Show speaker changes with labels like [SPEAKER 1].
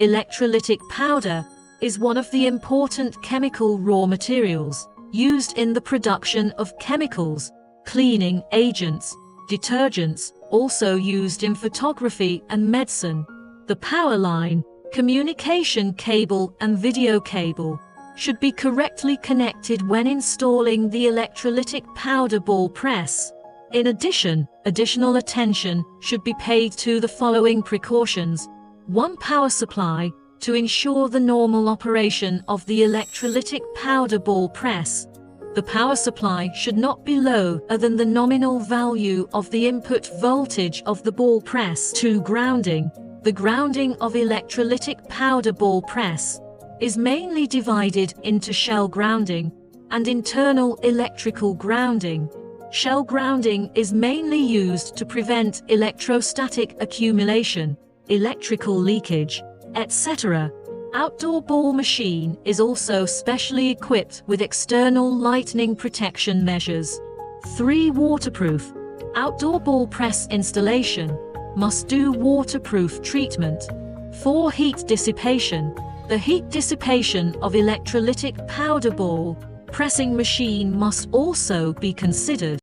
[SPEAKER 1] Electrolytic powder is one of the important chemical raw materials used in the production of chemicals, cleaning agents, detergents, also used in photography and medicine. The power line, communication cable and video cable should be correctly connected when installing the electrolytic powder ball press. In addition, additional attention should be paid to the following precautions. 1. Power supply, to ensure the normal operation of the electrolytic powder ball press. The power supply should not be lower than the nominal value of the input voltage of the ball press. 2. Grounding. The grounding of electrolytic powder ball press is mainly divided into shell grounding and internal electrical grounding. Shell grounding is mainly used to prevent electrostatic accumulation, electrical leakage, etc. Outdoor ball machine is also specially equipped with external lightning protection measures. 3. Waterproof. Outdoor ball press installation must do waterproof treatment. 4. Heat dissipation. The heat dissipation of electrolytic powder ball pressing machine must also be considered.